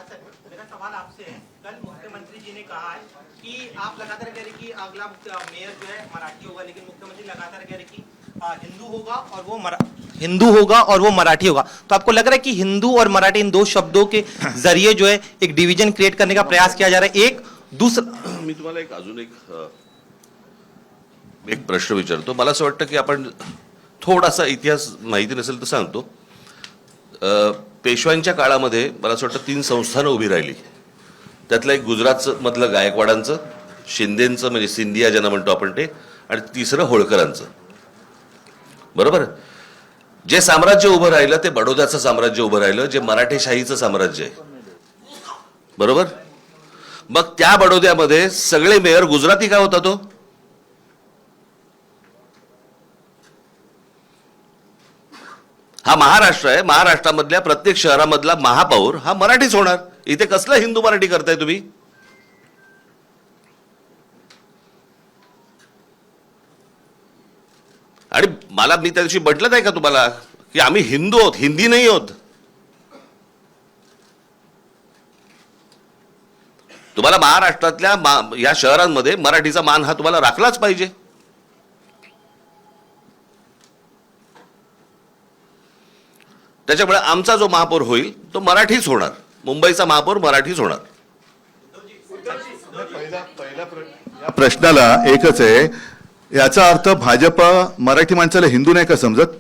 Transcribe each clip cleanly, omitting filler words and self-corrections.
मेरा सवाल आपसे है, कल मुख्यमंत्री जी ने कहा है कि आप लगातार कह रहे कि अगला मेयर जो है मराठी होगा, लेकिन मुख्यमंत्री लगातार कह रहे कि हिंदू होगा और वो मराठी होगा। तो आपको लग रहा है कि हिंदू और मराठी इन दो शब्दों के जरिए जो है एक डिवीजन क्रिएट करने का प्रयास किया जा रहा है? एक दूसरा मी तुम्हाला अजून एक प्रश्न विचारतो। मला असं वाटतं की आपण थोडासा इतिहास माहिती नसेल तर सांगतो। पेशव्यांच्या काळामध्ये मला असं वाटतं 3 संस्थानं उभी राहिली। त्यातलं एक गुजरात मधलं गायकवाडांचं, शिंदेंचं म्हणजे सिंधिया ज्यांना म्हणतो आपण ते, आणि तिसरं होळकरांचं। बरोबर? जे साम्राज्य उभं राहिलं ते बडोद्याचं साम्राज्य उभं राहिलं, जे मराठेशाहीचं साम्राज्य आहे। बरोबर? मग त्या बडोद्यामध्ये सगळे मेयर गुजराती का होता तो? हा महाराष्ट्र आहे, महाराष्ट्रामधल्या प्रत्येक शहरामधला महापौर हा मराठीच होणार। इथे कसलं हिंदू मराठी करताय तुम्ही? आणि मी त्या दिवशी म्हटलं नाही का तुम्हाला की आम्ही हिंदू आहोत, हिंदी नाही आहोत? तुम्हाला महाराष्ट्रातल्या या शहरांमध्ये मराठीचा मान हा तुम्हाला राखलाच पाहिजे। त्याच्यामुळे आमचा जो महापौर होईल तो मराठीच होणार, मुंबईचा महापौर मराठीच होणार। या प्रश्नाला एकच आहे, याचा अर्थ भाजप मराठी माणसाला हिंदू नाही का समजत?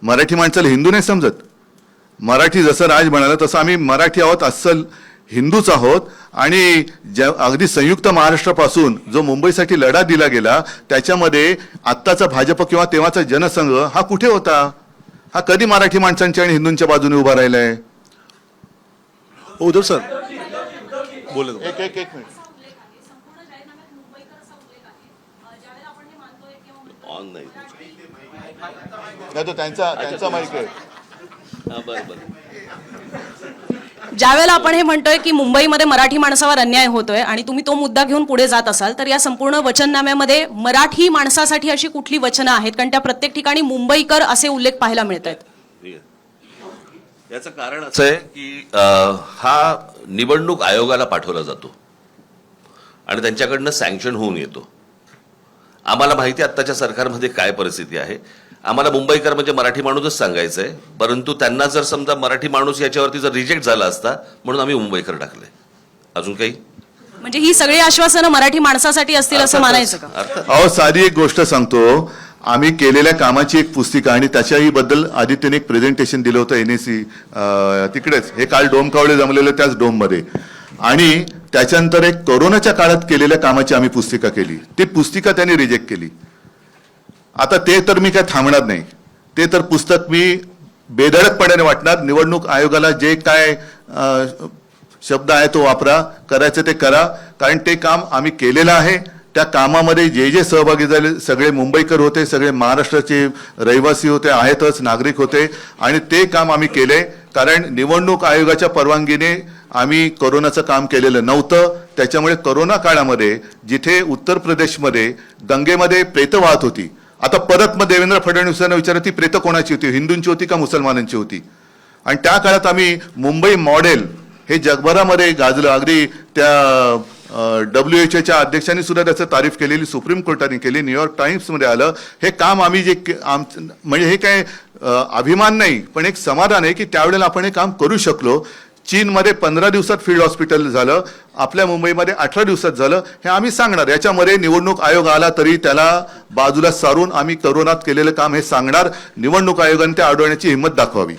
मराठी माणसाला हिंदू नाही समजत? मराठी जसं राज म्हणाला तसं आम्ही मराठी आहोत, अस्सल हिंदूच आहोत। आणि अगदी संयुक्त महाराष्ट्रापासून जो मुंबईसाठी लढा दिला गेला त्याच्यामध्ये आत्ताचा भाजप किंवा तेव्हाचा जनसंघ हा कुठे होता? हा कधी मराठी माणसांच्या आणि हिंदूंच्या बाजूने उभा राहिलाय? उद्धव सर बोले एक मिनिट ऑन नाही तो त्यांचा माईक आहे। ज्यावेळेला आपण हे म्हणतोय की मुंबईमध्ये मराठी माणसावर अन्याय होतोय आणि तुम्ही तो मुद्दा घेऊन पुढे जात असाल तर या संपूर्ण वचननाम्यामध्ये मराठी माणसासाठी अशी कुठली वचनं आहेत? कारण त्या प्रत्येक ठिकाणी मुंबईकर असे उल्लेख पाहायला मिळत आहेत। याचं कारण असं आहे की हा निवडणूक आयोगाला पाठवला जातो आणि त्यांच्याकडनं सँक्शन होऊन येतो। आम्हाला माहिती आत्ताच्या सरकारमध्ये काय परिस्थिती आहे। आम्हाला मुंबईकर म्हणजे मराठी माणूसच सांगायचं आहे, परंतु त्यांना जर समजा मराठी माणूस याच्यावरती जर रिजेक्ट झाला असता म्हणून आम्ही मुंबईकर टाकले। अजून काही? म्हणजे ही सगळी आश्वासनं मराठी माणसासाठी असतील असं मानायचं का? अहो, साधी एक गोष्ट सांगतो, आम्ही केलेल्या कामाची एक पुस्तिका आणि त्याच्याही बद्दल आदित्यने एक प्रेझेंटेशन दिलं होतं NAC तिकडेच, हे काल डोम कावळे जमलेलं त्याच डोम मध्ये। आणि त्याच्यानंतर एक कोरोनाच्या काळात केलेल्या कामाची आम्ही पुस्तिका केली, ती पुस्तिका त्यांनी रिजेक्ट केली। आता ते तर मी काय थांबणार नाही, ते तर पुस्तक मी बेधडकपणाने वाटणार। निवडणूक आयोगाला जे काय शब्द आहे तो वापरा, करायचं ते करा, कारण ते काम आम्ही केलेलं आहे। त्या कामामध्ये जे सहभागी झाले सगळे मुंबईकर होते, सगळे महाराष्ट्राचे रहिवासी होते, आहेतच, नागरिक होते, आणि ते काम आम्ही केले। कारण निवडणूक आयोगाच्या परवानगीने आम्ही कोरोनाचं काम केलेलं नव्हतं। त्याच्यामुळे कोरोना काळामध्ये जिथे उत्तर प्रदेशमध्ये गंगेमध्ये प्रेत वाहत होती, आता परत मग देवेंद्र फडणवीसांना विचारा ती प्रेत कोणाची होती, हिंदूंची होती का मुसलमानांची होती? आणि त्या काळात आम्ही मुंबई मॉडेल हे जगभरामध्ये गाजलं। अगदी त्या WHO अध्यक्षांनी सुद्धा त्याचं तारीफ केलेली सुप्रीम कोर्टाने केली, न्यूयॉर्क टाइम्समध्ये आलं। हे काम आम्ही जे म्हणजे हे काय अभिमान नाही पण एक समाधान आहे की त्यावेळेला आपण हे काम करू शकलो। चीनमध्ये 15 दिवसात फील्ड हॉस्पिटल झालं, आपल्या मुंबईमध्ये 18 दिवसात झालं, हे आम्ही सांगणार। याच्यामध्ये निवडणूक आयोग आला तरी त्याला बाजूला सारून आम्ही कोरोनात केलेलं काम हे सांगणार। निवडणूक आयोगाने ते अडवण्याची हिंमत दाखवावी।